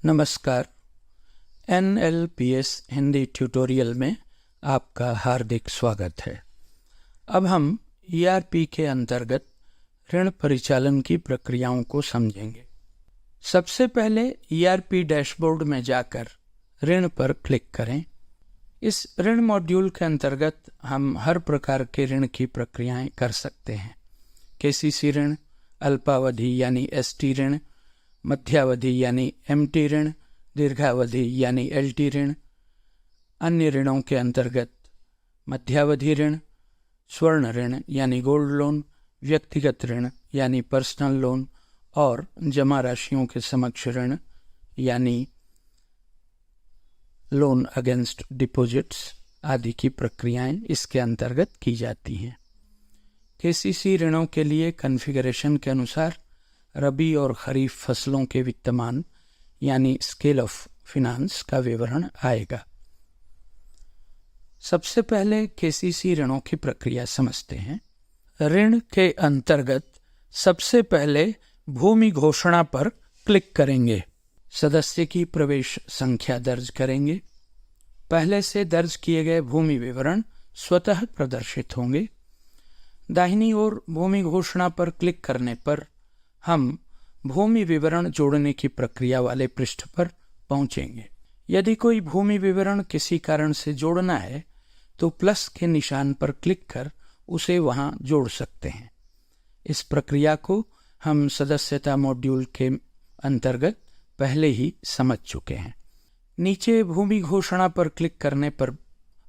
नमस्कार। NLPS Hindi tutorial में आपका हार्दिक स्वागत है। अब हम ERP के अंतर्गत ऋण परिचालन की प्रक्रियाओं को समझेंगे। सबसे पहले ERP डैशबोर्ड में जाकर ऋण पर क्लिक करें। इस ऋण मॉड्यूल के अंतर्गत हम हर प्रकार के ऋण की प्रक्रियाएं कर सकते हैं। KCC ऋण, अल्पावधि यानी ST ऋण, मध्यावधि यानी MT ऋण, दीर्घावधि यानी LT ऋण, अन्य ऋणों के अंतर्गत मध्यावधि ऋण, स्वर्ण ऋण यानी गोल्ड लोन, व्यक्तिगत ऋण यानी पर्सनल लोन और जमा राशियों के समक्ष ऋण यानी लोन अगेंस्ट डिपॉजिट्स आदि की प्रक्रियाएं इसके अंतर्गत की जाती हैं। KCC ऋणों के लिए कॉन्फ़िगरेशन के अनुसार रबी और खरीफ फसलों के वित्तमान यानी स्केल ऑफ फिनांस का विवरण आएगा। सबसे पहले KCC ऋणों की प्रक्रिया समझते हैं। ऋण के अंतर्गत सबसे पहले भूमि घोषणा पर क्लिक करेंगे। सदस्य की प्रवेश संख्या दर्ज करेंगे। पहले से दर्ज किए गए भूमि विवरण स्वतः प्रदर्शित होंगे। दाहिनी ओर भूमि घोषणा पर क्लिक करने पर हम भूमि विवरण जोड़ने की प्रक्रिया वाले पृष्ठ पर पहुंचेंगे। यदि कोई भूमि विवरण किसी कारण से जोड़ना है तो प्लस के निशान पर क्लिक कर उसे वहां जोड़ सकते हैं। इस प्रक्रिया को हम सदस्यता मॉड्यूल के अंतर्गत पहले ही समझ चुके हैं। नीचे भूमि घोषणा पर क्लिक करने पर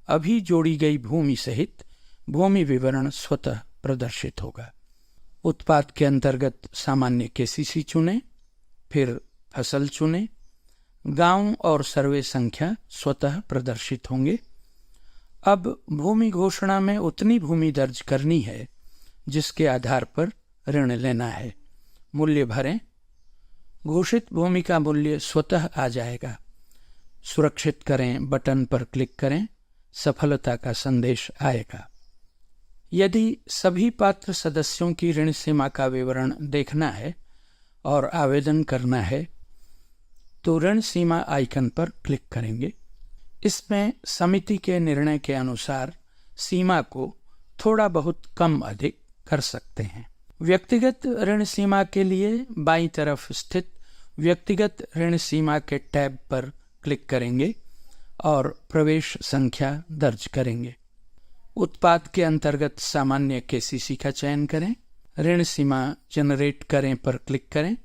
अभी जोड़ी गई भूमि सहित भूमि विवरण स्वतः प्रदर्शित होगा। उत्पाद के अंतर्गत सामान्य KCC चुनें, फिर फसल चुनें। गांव और सर्वे संख्या स्वतः प्रदर्शित होंगे। अब भूमि घोषणा में उतनी भूमि दर्ज करनी है जिसके आधार पर ऋण लेना है। मूल्य भरें। घोषित भूमि का मूल्य स्वतः आ जाएगा। सुरक्षित करें बटन पर क्लिक करें। सफलता का संदेश आएगा। यदि सभी पात्र सदस्यों की ऋण सीमा का विवरण देखना है और आवेदन करना है तो ऋण सीमा आइकन पर क्लिक करेंगे। इसमें समिति के निर्णय के अनुसार सीमा को थोड़ा बहुत कम अधिक कर सकते हैं। व्यक्तिगत ऋण सीमा के लिए बाईं तरफ स्थित व्यक्तिगत ऋण सीमा के टैब पर क्लिक करेंगे और प्रवेश संख्या दर्ज करेंगे। उत्पाद के अंतर्गत सामान्य KCC का चयन करें। ऋण सीमा जनरेट करें पर क्लिक करें।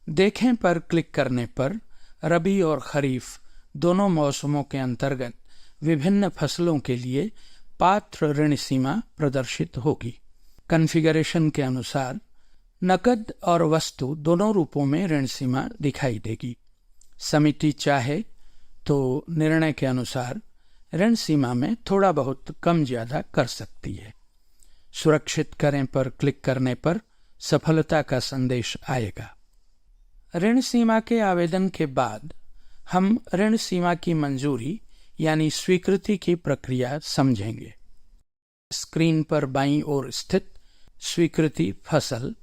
देखें पर क्लिक करने पर रबी और खरीफ दोनों मौसमों के अंतर्गत विभिन्न फसलों के लिए पात्र ऋण सीमा प्रदर्शित होगी। कॉन्फ़िगरेशन के अनुसार नकद और वस्तु दोनों रूपों में ऋण सीमा दिखाई देगी। समिति चाहे तो निर्णय के अनुसार ऋण सीमा में थोड़ा बहुत कम ज्यादा कर सकती है। सुरक्षित करें पर क्लिक करने पर सफलता का संदेश आएगा। ऋण सीमा के आवेदन के बाद हम ऋण सीमा की मंजूरी यानी स्वीकृति की प्रक्रिया समझेंगे। स्क्रीन पर बाईं ओर स्थित स्वीकृति फसल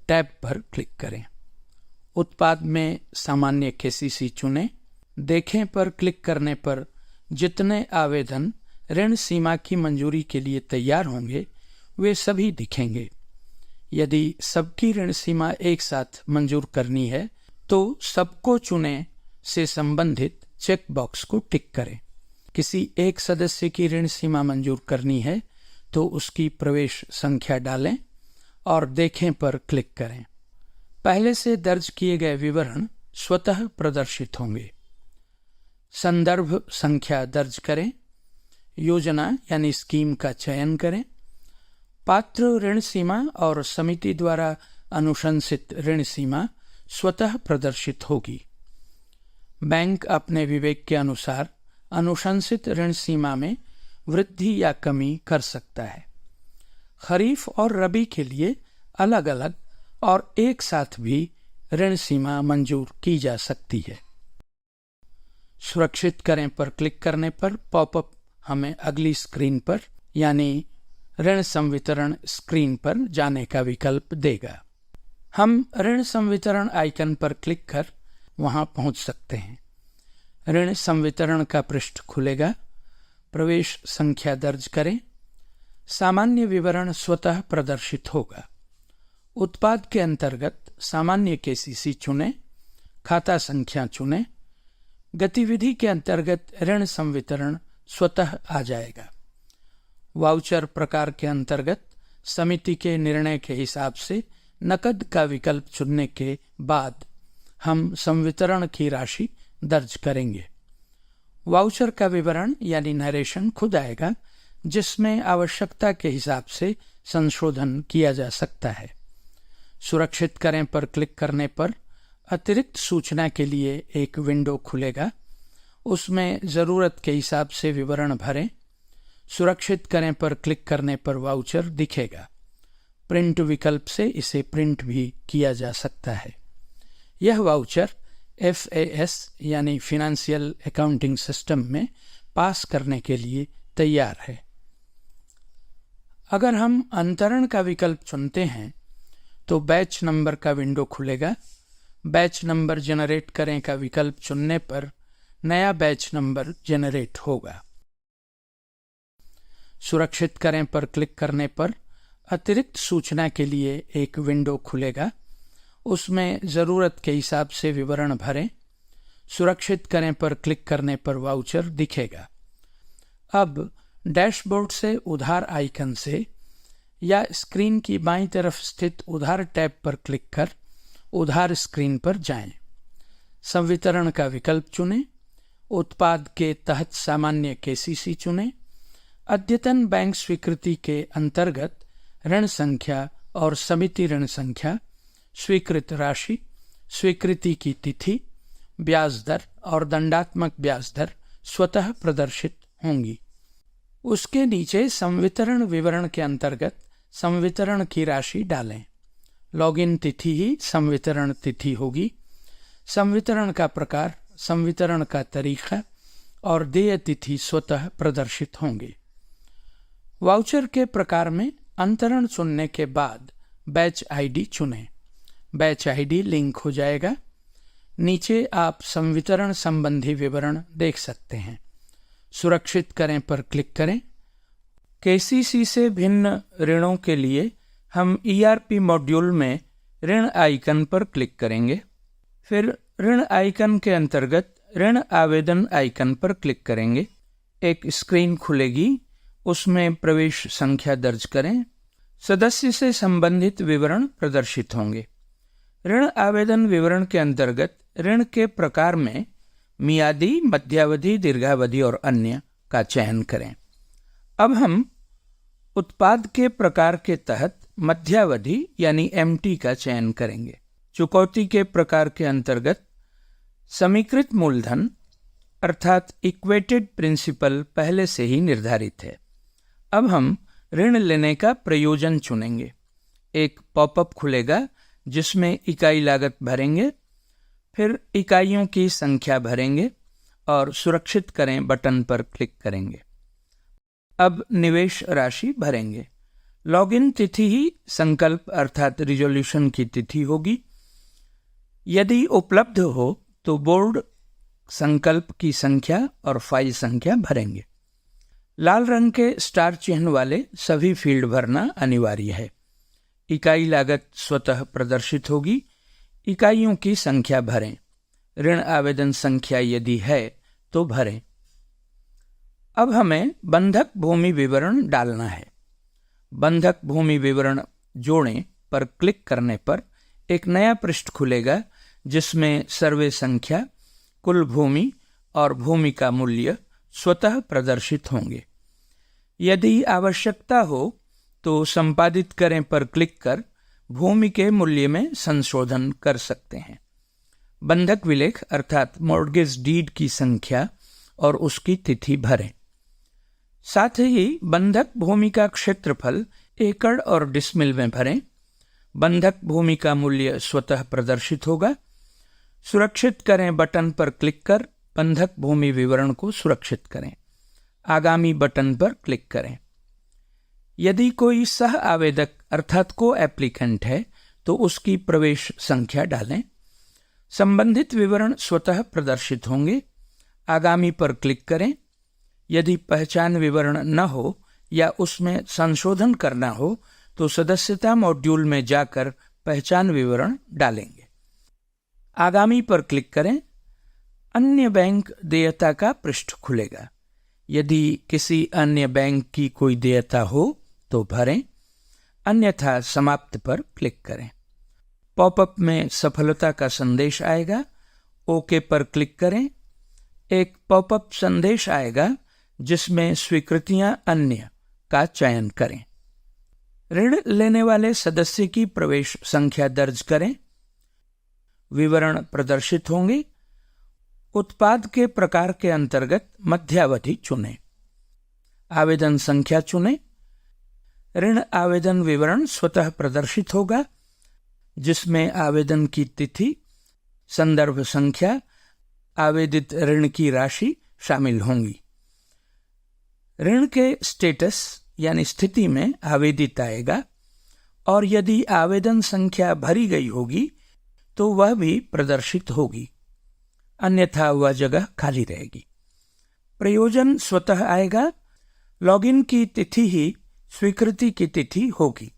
टैब पर क्लिक करें। उत्पाद में सामान्य KCC चुनें। देखें पर क्लिक करने पर जितने आवेदन ऋण सीमा की मंजूरी के लिए तैयार होंगे वे सभी दिखेंगे। यदि सबकी ऋण सीमा एक साथ मंजूर करनी है तो सबको चुने से संबंधित चेक बॉक्स को टिक करें। किसी एक सदस्य की ऋण सीमा मंजूर करनी है तो उसकी प्रवेश संख्या डालें और देखें पर क्लिक करें। पहले से दर्ज किए गए विवरण स्वतः प्रदर्शित होंगे। संदर्भ संख्या दर्ज करें। योजना यानी स्कीम का चयन करें। पात्र ऋण सीमा और समिति द्वारा अनुशंसित ऋण सीमा स्वतः प्रदर्शित होगी। बैंक अपने विवेक के अनुसार अनुशंसित ऋण सीमा में वृद्धि या कमी कर सकता है। खरीफ और रबी के लिए अलग अलग और एक साथ भी ऋण सीमा मंजूर की जा सकती है। सुरक्षित करें पर क्लिक करने पर पॉपअप हमें अगली स्क्रीन पर यानी ऋण संवितरण स्क्रीन पर जाने का विकल्प देगा। हम ऋण संवितरण आइकन पर क्लिक कर वहां पहुंच सकते हैं। ऋण संवितरण का पृष्ठ खुलेगा। प्रवेश संख्या दर्ज करें। सामान्य विवरण स्वतः प्रदर्शित होगा। उत्पाद के अंतर्गत सामान्य केसीसी चुनें। खाता संख्या चुनें। गतिविधि के अंतर्गत ऋण संवितरण स्वतः आ जाएगा। वाउचर प्रकार के अंतर्गत समिति के निर्णय के हिसाब से नकद का विकल्प चुनने के बाद हम संवितरण की राशि दर्ज करेंगे। वाउचर का विवरण यानी नरेशन खुद आएगा, जिसमें आवश्यकता के हिसाब से संशोधन किया जा सकता है। सुरक्षित करें पर क्लिक करने पर अतिरिक्त सूचना के लिए एक विंडो खुलेगा। उसमें ज़रूरत के हिसाब से विवरण भरें। सुरक्षित करें पर क्लिक करने पर वाउचर दिखेगा। प्रिंट विकल्प से इसे प्रिंट भी किया जा सकता है। यह वाउचर FAS यानी फिनेंशियल अकाउंटिंग सिस्टम में पास करने के लिए तैयार है। अगर हम अंतरण का विकल्प चुनते हैं तो बैच नंबर का विंडो खुलेगा। बैच नंबर जनरेट करें का विकल्प चुनने पर नया बैच नंबर जनरेट होगा। सुरक्षित करें पर क्लिक करने पर अतिरिक्त सूचना के लिए एक विंडो खुलेगा। उसमें ज़रूरत के हिसाब से विवरण भरें। सुरक्षित करें पर क्लिक करने पर वाउचर दिखेगा। अब डैशबोर्ड से उधार आइकन से या स्क्रीन की बाईं तरफ स्थित उधार टैब पर क्लिक कर उधार स्क्रीन पर जाएं। संवितरण का विकल्प चुनें। उत्पाद के तहत सामान्य केसीसी चुनें। अद्यतन बैंक स्वीकृति के अंतर्गत ऋण संख्या और समिति ऋण संख्या, स्वीकृत राशि, स्वीकृति की तिथि, ब्याज दर और दंडात्मक ब्याज दर स्वतः प्रदर्शित होंगी। उसके नीचे संवितरण विवरण के अंतर्गत संवितरण की राशि डालें। लॉगिन तिथि ही संवितरण तिथि होगी। संवितरण का प्रकार, संवितरण का तरीका और देय तिथि स्वतः प्रदर्शित होंगे। वाउचर के प्रकार में अंतरण चुनने के बाद बैच आईडी चुनें। बैच आईडी लिंक हो जाएगा। नीचे आप संवितरण संबंधी विवरण देख सकते हैं। सुरक्षित करें पर क्लिक करें। केसीसी से भिन्न ऋणों के लिए हम ERP मॉड्यूल में ऋण आइकन पर क्लिक करेंगे। फिर ऋण आइकन के अंतर्गत ऋण आवेदन आइकन पर क्लिक करेंगे। एक स्क्रीन खुलेगी। उसमें प्रवेश संख्या दर्ज करें। सदस्य से संबंधित विवरण प्रदर्शित होंगे। ऋण आवेदन विवरण के अंतर्गत ऋण के प्रकार में मियादी, मध्यावधि, दीर्घावधि और अन्य का चयन करें। अब हम उत्पाद के प्रकार के तहत मध्यावधि यानी MT का चयन करेंगे। चुकौती के प्रकार के अंतर्गत समीकृत मूलधन अर्थात इक्वेटेड प्रिंसिपल पहले से ही निर्धारित है। अब हम ऋण लेने का प्रयोजन चुनेंगे। एक पॉपअप खुलेगा जिसमें इकाई लागत भरेंगे, फिर इकाइयों की संख्या भरेंगे और सुरक्षित करें बटन पर क्लिक करेंगे। अब निवेश राशि भरेंगे। लॉगिन तिथि ही संकल्प अर्थात रिजोल्यूशन की तिथि होगी। यदि उपलब्ध हो तो बोर्ड संकल्प की संख्या और फाइल संख्या भरेंगे। लाल रंग के स्टार चिन्ह वाले सभी फील्ड भरना अनिवार्य है। इकाई लागत स्वतः प्रदर्शित होगी। इकाइयों की संख्या भरें। ऋण आवेदन संख्या यदि है तो भरें। अब हमें बंधक भूमि विवरण डालना है। बंधक भूमि विवरण जोड़ें पर क्लिक करने पर एक नया पृष्ठ खुलेगा जिसमें सर्वे संख्या, कुल भूमि और भूमि का मूल्य स्वतः प्रदर्शित होंगे। यदि आवश्यकता हो तो संपादित करें पर क्लिक कर भूमि के मूल्य में संशोधन कर सकते हैं। बंधक विलेख अर्थात मॉर्गेज डीड की संख्या और उसकी तिथि भरें। साथ ही बंधक भूमि का क्षेत्रफल एकड़ और डिसमिल में भरें। बंधक भूमि का मूल्य स्वतः प्रदर्शित होगा। सुरक्षित करें बटन पर क्लिक कर बंधक भूमि विवरण को सुरक्षित करें। आगामी बटन पर क्लिक करें। यदि कोई सह आवेदक अर्थात को एप्लीकेंट है तो उसकी प्रवेश संख्या डालें। संबंधित विवरण स्वतः प्रदर्शित होंगे। आगामी पर क्लिक करें। यदि पहचान विवरण न हो या उसमें संशोधन करना हो तो सदस्यता मॉड्यूल में जाकर पहचान विवरण डालेंगे। आगामी पर क्लिक करें। अन्य बैंक देयता का पृष्ठ खुलेगा। यदि किसी अन्य बैंक की कोई देयता हो तो भरें, अन्यथा समाप्त पर क्लिक करें। पॉपअप में सफलता का संदेश आएगा। ओके पर क्लिक करें। एक पॉपअप संदेश आएगा जिसमें स्वीकृतियां अन्य का चयन करें। ऋण लेने वाले सदस्य की प्रवेश संख्या दर्ज करें। विवरण प्रदर्शित होंगे। उत्पाद के प्रकार के अंतर्गत मध्यावधि चुनें। आवेदन संख्या चुनें। ऋण आवेदन विवरण स्वतः प्रदर्शित होगा जिसमें आवेदन की तिथि, संदर्भ संख्या, आवेदित ऋण की राशि शामिल होंगी। ऋण के स्टेटस यानी स्थिति में आवेदित आएगा और यदि आवेदन संख्या भरी गई होगी तो वह भी प्रदर्शित होगी, अन्यथा वह जगह खाली रहेगी। प्रयोजन स्वतः आएगा। लॉगिन की तिथि ही स्वीकृति की तिथि होगी।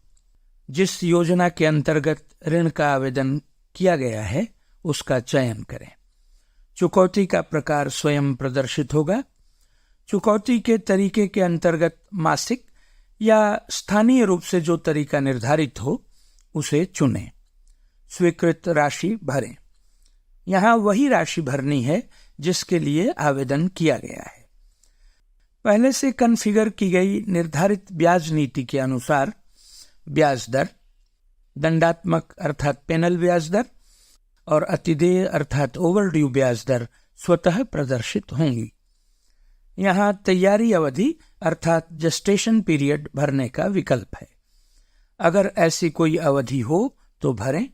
जिस योजना के अंतर्गत ऋण का आवेदन किया गया है उसका चयन करें। चुकौती का प्रकार स्वयं प्रदर्शित होगा। चुकौती के तरीके के अंतर्गत मासिक या स्थानीय रूप से जो तरीका निर्धारित हो उसे चुनें। स्वीकृत राशि भरें। यहाँ वही राशि भरनी है जिसके लिए आवेदन किया गया है। पहले से कॉन्फ़िगर की गई निर्धारित ब्याज नीति के अनुसार ब्याज दर, दंडात्मक अर्थात पेनल ब्याज दर और अतिदेय अर्थात ओवरड्यू ब्याज दर स्वतः प्रदर्शित होंगी। यहाँ तैयारी अवधि अर्थात जेस्टेशन पीरियड भरने का विकल्प है। अगर ऐसी कोई अवधि हो तो भरें।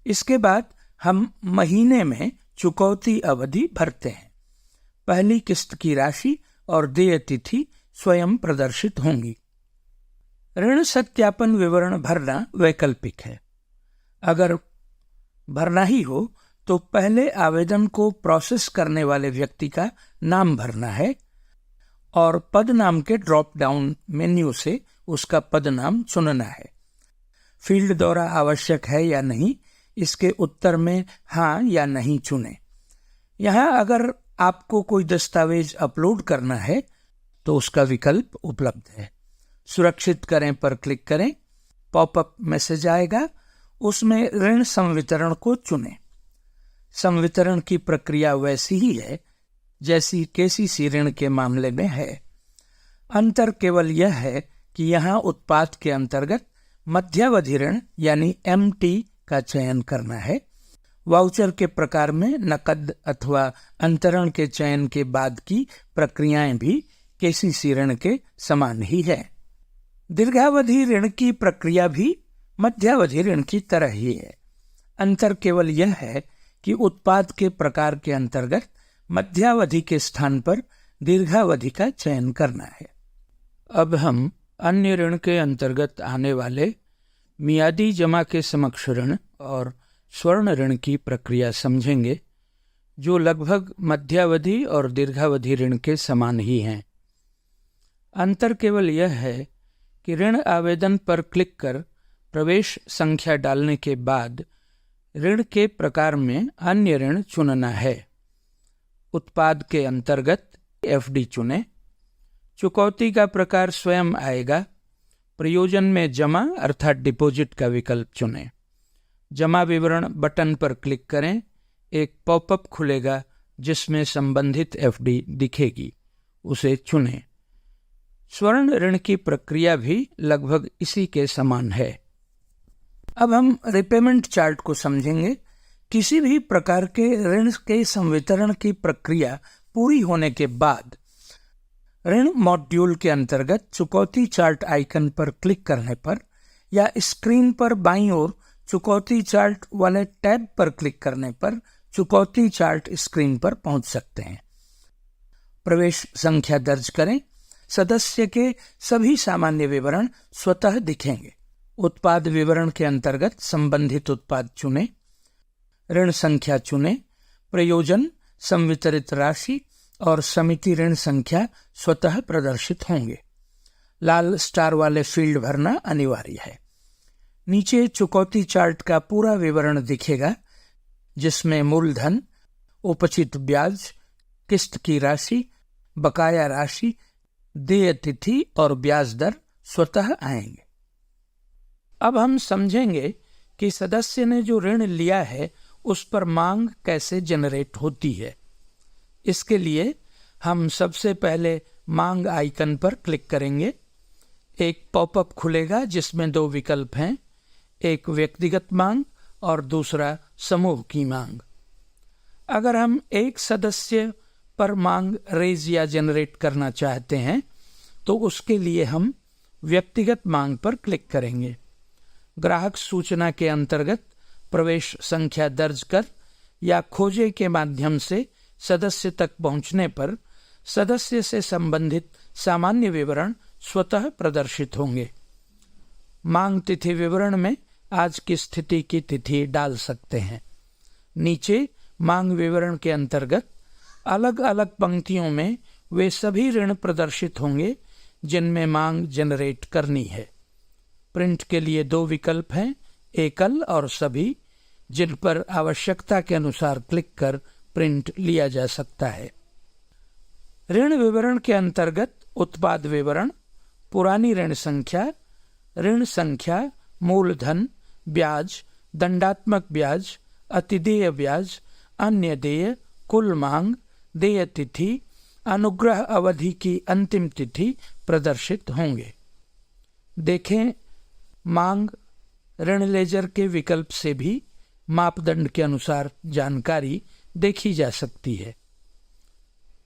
इसके बाद हम महीने में चुकौती अवधि भरते हैं। पहली किस्त की राशि और देय तिथि स्वयं प्रदर्शित होंगी। ऋण सत्यापन विवरण भरना वैकल्पिक है। अगर भरना ही हो तो पहले आवेदन को प्रोसेस करने वाले व्यक्ति का नाम भरना है और पद नाम के ड्रॉप डाउन मेन्यू से उसका पद नाम चुनना है। फील्ड दौरा आवश्यक है या नहीं, इसके उत्तर में हाँ या नहीं चुनें। यहाँ अगर आपको कोई दस्तावेज अपलोड करना है तो उसका विकल्प उपलब्ध है। सुरक्षित करें पर क्लिक करें। पॉपअप मैसेज आएगा, उसमें ऋण संवितरण को चुनें। संवितरण की प्रक्रिया वैसी ही है जैसी केसीसी ऋण के मामले में है। अंतर केवल यह है कि यहाँ उत्पाद के अंतर्गत मध्यावधि ऋण यानी MT का चयन करना है। वाउचर के प्रकार में नकद अथवा अंतरण के चयन के बाद की प्रक्रियाएं भी केसीसी ऋण के समान ही है। दीर्घावधि ऋण की प्रक्रिया भी मध्यावधि ऋण की तरह ही है। अंतर केवल यह है कि उत्पाद के प्रकार के अंतर्गत मध्यावधि के स्थान पर दीर्घावधि का चयन करना है। अब हम अन्य ऋण के अंतर्गत आने वाले मियादी जमा के समक्ष ऋण और स्वर्ण ऋण की प्रक्रिया समझेंगे, जो लगभग मध्यावधि और दीर्घावधि ऋण के समान ही हैं। अंतर केवल यह है कि ऋण आवेदन पर क्लिक कर प्रवेश संख्या डालने के बाद ऋण के प्रकार में अन्य ऋण चुनना है। उत्पाद के अंतर्गत FD चुनें। चुकौती का प्रकार स्वयं आएगा। प्रयोजन में जमा अर्थात डिपॉजिट का विकल्प चुनें। जमा विवरण बटन पर क्लिक करें। एक पॉपअप खुलेगा जिसमें संबंधित FD दिखेगी, उसे चुनें। स्वर्ण ऋण की प्रक्रिया भी लगभग इसी के समान है। अब हम रिपेमेंट चार्ट को समझेंगे। किसी भी प्रकार के ऋण के संवितरण की प्रक्रिया पूरी होने के बाद ऋण मॉड्यूल के अंतर्गत चुकौती चार्ट आइकन पर क्लिक करने पर या स्क्रीन पर बाईं ओर चुकौती चार्ट वाले टैब पर क्लिक करने पर चुकौती चार्ट स्क्रीन पर पहुंच सकते हैं। प्रवेश संख्या दर्ज करें। सदस्य के सभी सामान्य विवरण स्वतः दिखेंगे। उत्पाद विवरण के अंतर्गत संबंधित उत्पाद चुनें। ऋण संख्या चुनें। प्रयोजन, संवितरित राशि और समिति ऋण संख्या स्वतः प्रदर्शित होंगे। लाल स्टार वाले फील्ड भरना अनिवार्य है। नीचे चुकौती चार्ट का पूरा विवरण दिखेगा, जिसमें मूलधन, उपचित ब्याज, किस्त की राशि, बकाया राशि, देय तिथि और ब्याज दर स्वतः आएंगे। अब हम समझेंगे कि सदस्य ने जो ऋण लिया है उस पर मांग कैसे जनरेट होती है। इसके लिए हम सबसे पहले मांग आइकन पर क्लिक करेंगे। एक पॉपअप खुलेगा जिसमें 2 विकल्प हैं, एक व्यक्तिगत मांग और दूसरा समूह की मांग। अगर हम एक सदस्य पर मांग रेज या जनरेट करना चाहते हैं तो उसके लिए हम व्यक्तिगत मांग पर क्लिक करेंगे। ग्राहक सूचना के अंतर्गत प्रवेश संख्या दर्ज कर या खोजे के माध्यम से सदस्य तक पहुंचने पर सदस्य से संबंधित सामान्य विवरण स्वतः प्रदर्शित होंगे। मांग तिथि विवरण में आज की स्थिति की तिथि डाल सकते हैं। नीचे मांग विवरण के अंतर्गत अलग अलग पंक्तियों में वे सभी ऋण प्रदर्शित होंगे जिनमें मांग जनरेट करनी है। प्रिंट के लिए 2 विकल्प हैं, एकल और सभी, जिन पर आवश्यकता के अनुसार क्लिक कर प्रिंट लिया जा सकता है। ऋण विवरण के अंतर्गत उत्पाद विवरण, पुरानी ऋण संख्या, मूलधन, ब्याज, दंडात्मक ब्याज, अतिदेय ब्याज, अन्य देय, कुल मांग, देय तिथि, अनुग्रह अवधि की अंतिम तिथि प्रदर्शित होंगे। देखें, मांग ऋण लेजर के विकल्प से भी मापदंड के अनुसार जानकारी देखी जा सकती है।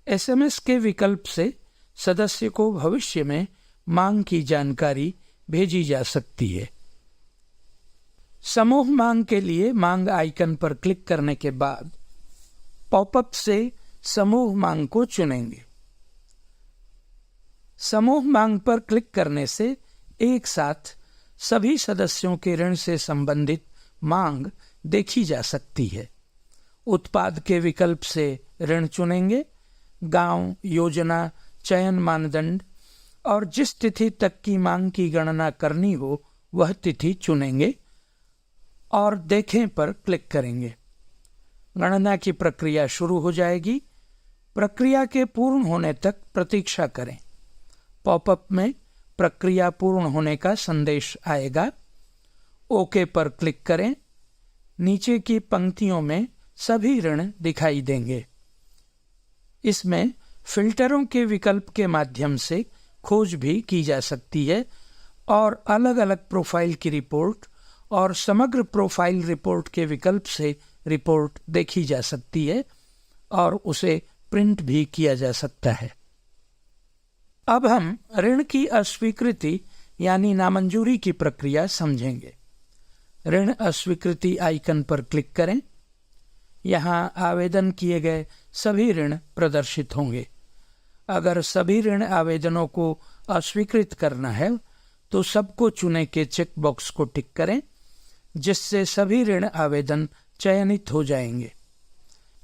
एसएमएस के विकल्प से सदस्य को भविष्य में मांग की जानकारी भेजी जा सकती है। समूह मांग के लिए मांग आइकन पर क्लिक करने के बाद पॉपअप से समूह मांग को चुनेंगे। समूह मांग पर क्लिक करने से एक साथ सभी सदस्यों के ऋण से संबंधित मांग देखी जा सकती है। उत्पाद के विकल्प से ऋण चुनेंगे। गांव, योजना, चयन मानदंड और जिस तिथि तक की मांग की गणना करनी हो वह तिथि चुनेंगे और देखें पर क्लिक करेंगे। गणना की प्रक्रिया शुरू हो जाएगी। प्रक्रिया के पूर्ण होने तक प्रतीक्षा करें। पॉपअप में प्रक्रिया पूर्ण होने का संदेश आएगा। ओके पर क्लिक करें। नीचे की पंक्तियों में सभी ऋण दिखाई देंगे। इसमें फिल्टरों के विकल्प के माध्यम से खोज भी की जा सकती है और अलग अलग प्रोफाइल की रिपोर्ट और समग्र प्रोफाइल रिपोर्ट के विकल्प से रिपोर्ट देखी जा सकती है और उसे प्रिंट भी किया जा सकता है। अब हम ऋण की अस्वीकृति यानी नामंजूरी की प्रक्रिया समझेंगे। ऋण अस्वीकृति आइकन पर क्लिक करें। यहाँ आवेदन किए गए सभी ऋण प्रदर्शित होंगे। अगर सभी ऋण आवेदनों को अस्वीकृत करना है तो सबको चुने के चेक बॉक्स को टिक करें, जिससे सभी ऋण आवेदन चयनित हो जाएंगे।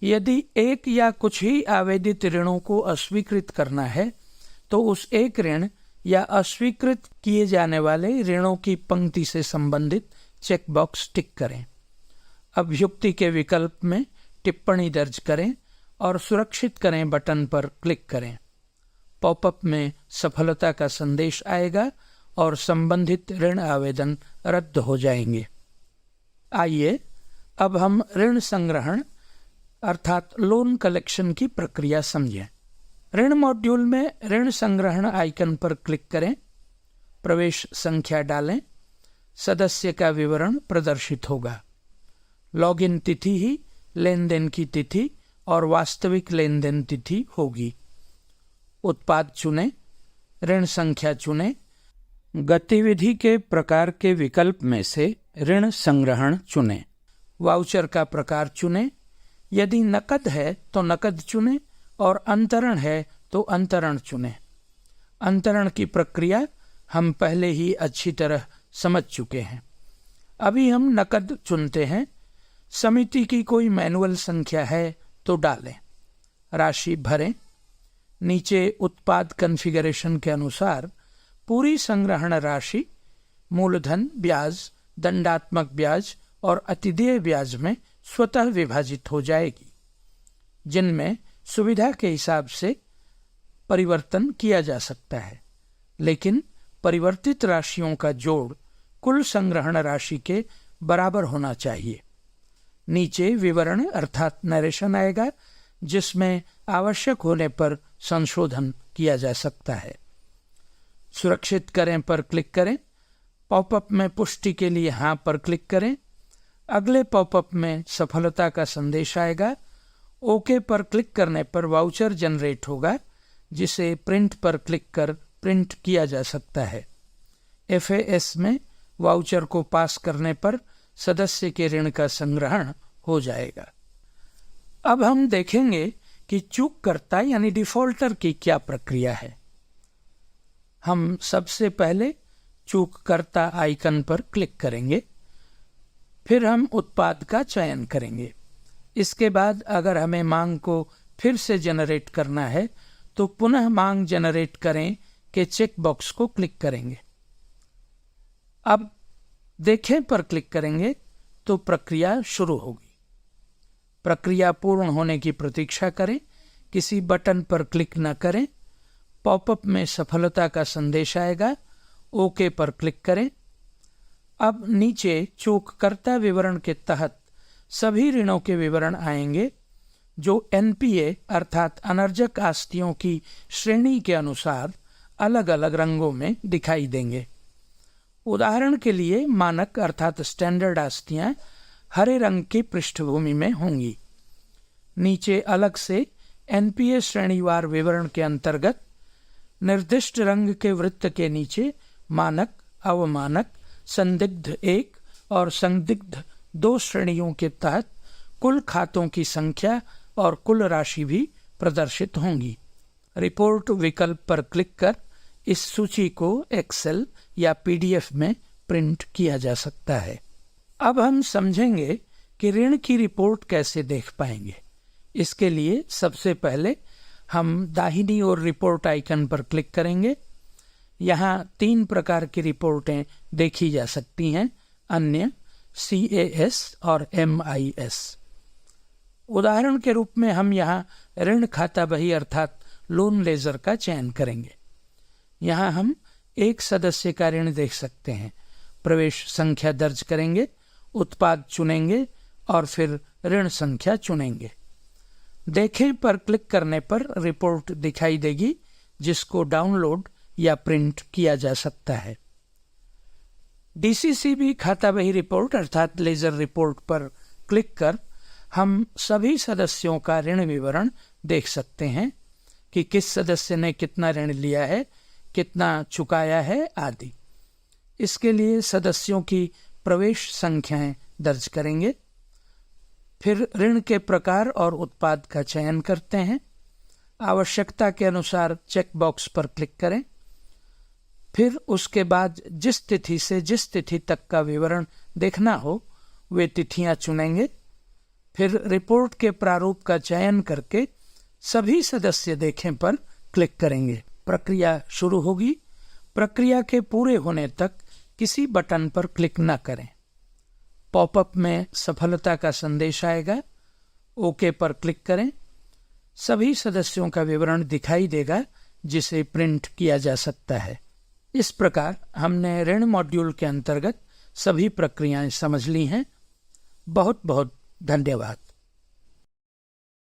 यदि एक या कुछ ही आवेदित ऋणों को अस्वीकृत करना है तो उस एक ऋण या अस्वीकृत किए जाने वाले ऋणों की पंक्ति से संबंधित चेक बॉक्स टिक करें। अभियुक्ति के विकल्प में टिप्पणी दर्ज करें और सुरक्षित करें बटन पर क्लिक करें। पॉपअप में सफलता का संदेश आएगा और संबंधित ऋण आवेदन रद्द हो जाएंगे। आइए अब हम ऋण संग्रहण अर्थात लोन कलेक्शन की प्रक्रिया समझें। ऋण मॉड्यूल में ऋण संग्रहण आइकन पर क्लिक करें। प्रवेश संख्या डालें। सदस्य का विवरण प्रदर्शित होगा। लॉगिन तिथि ही लेन देन की तिथि और वास्तविक लेन देन तिथि होगी। उत्पाद चुनें। ऋण संख्या चुनें। गतिविधि के प्रकार के विकल्प में से ऋण संग्रहण चुनें। वाउचर का प्रकार चुनें। यदि नकद है तो नकद चुनें और अंतरण है तो अंतरण चुनें। अंतरण की प्रक्रिया हम पहले ही अच्छी तरह समझ चुके हैं। अभी हम नकद चुनते हैं। समिति की कोई मैनुअल संख्या है तो डालें, राशि भरें। नीचे उत्पाद कॉन्फ़िगरेशन के अनुसार पूरी संग्रहण राशि मूलधन, ब्याज, दंडात्मक ब्याज और अतिदेय ब्याज में स्वतः विभाजित हो जाएगी, जिनमें सुविधा के हिसाब से परिवर्तन किया जा सकता है, लेकिन परिवर्तित राशियों का जोड़ कुल संग्रहण राशि के बराबर होना चाहिए। नीचे विवरण अर्थात नरेशन आएगा, जिसमें आवश्यक होने पर संशोधन किया जा सकता है। सुरक्षित करें पर क्लिक करें। पॉपअप में पुष्टि के लिए हाँ पर क्लिक करें। अगले पॉपअप में सफलता का संदेश आएगा। ओके पर क्लिक करने पर वाउचर जनरेट होगा, जिसे प्रिंट पर क्लिक कर प्रिंट किया जा सकता है। FAS में वाउचर को पास करने पर सदस्य के ऋण का संग्रहण हो जाएगा। अब हम देखेंगे कि चूककर्ता यानी डिफॉल्टर की क्या प्रक्रिया है। हम सबसे पहले चूककर्ता आइकन पर क्लिक करेंगे, फिर हम उत्पाद का चयन करेंगे। इसके बाद अगर हमें मांग को फिर से जनरेट करना है तो पुनः मांग जनरेट करें के चेक बॉक्स को क्लिक करेंगे। अब देखें पर क्लिक करेंगे तो प्रक्रिया शुरू होगी। प्रक्रिया पूर्ण होने की प्रतीक्षा करें, किसी बटन पर क्लिक न करें। पॉपअप में सफलता का संदेश आएगा, ओके पर क्लिक करें। अब नीचे चूककर्ता विवरण के तहत सभी ऋणों के विवरण आएंगे, जो NPA अर्थात अनर्जक आस्तियों की श्रेणी के अनुसार अलग अलग रंगों में दिखाई देंगे। उदाहरण के लिए मानक अर्थात स्टैंडर्ड आस्तियां हरे रंग की पृष्ठभूमि में होंगी। नीचे अलग से NPA श्रेणीवार विवरण के अंतर्गत निर्दिष्ट रंग के वृत्त के नीचे मानक, अवमानक, संदिग्ध 1 और संदिग्ध 2 श्रेणियों के तहत कुल खातों की संख्या और कुल राशि भी प्रदर्शित होंगी। रिपोर्ट विकल्प पर क्लिक कर इस सूची को एक्सेल या PDF में प्रिंट किया जा सकता है। अब हम समझेंगे कि ऋण की रिपोर्ट कैसे देख पाएंगे। इसके लिए सबसे पहले हम दाहिनी ओर रिपोर्ट आइकन पर क्लिक करेंगे। यहाँ 3 प्रकार की रिपोर्टें देखी जा सकती हैं, अन्य, CAS और MIS। उदाहरण के रूप में हम यहाँ ऋण खाता बही अर्थात लोन लेजर का चयन करेंगे। यहाँ हम एक सदस्य का ऋण देख सकते हैं। प्रवेश संख्या दर्ज करेंगे, उत्पाद चुनेंगे और फिर ऋण संख्या चुनेंगे। देखें पर क्लिक करने पर रिपोर्ट दिखाई देगी, जिसको डाउनलोड या प्रिंट किया जा सकता है। DCCB खाता बही रिपोर्ट अर्थात लेजर रिपोर्ट पर क्लिक कर हम सभी सदस्यों का ऋण विवरण देख सकते हैं कि किस सदस्य ने कितना ऋण लिया है, कितना चुकाया है आदि। इसके लिए सदस्यों की प्रवेश संख्याएं दर्ज करेंगे, फिर ऋण के प्रकार और उत्पाद का चयन करते हैं। आवश्यकता के अनुसार चेक बॉक्स पर क्लिक करें, फिर उसके बाद जिस तिथि से जिस तिथि तक का विवरण देखना हो वे तिथियां चुनेंगे। फिर रिपोर्ट के प्रारूप का चयन करके सभी सदस्य देखें पर क्लिक करेंगे। प्रक्रिया शुरू होगी। प्रक्रिया के पूरे होने तक किसी बटन पर क्लिक न करें। पॉपअप में सफलता का संदेश आएगा, ओके पर क्लिक करें। सभी सदस्यों का विवरण दिखाई देगा, जिसे प्रिंट किया जा सकता है। इस प्रकार हमने ऋण मॉड्यूल के अंतर्गत सभी प्रक्रियाएं समझ ली हैं। बहुत बहुत धन्यवाद।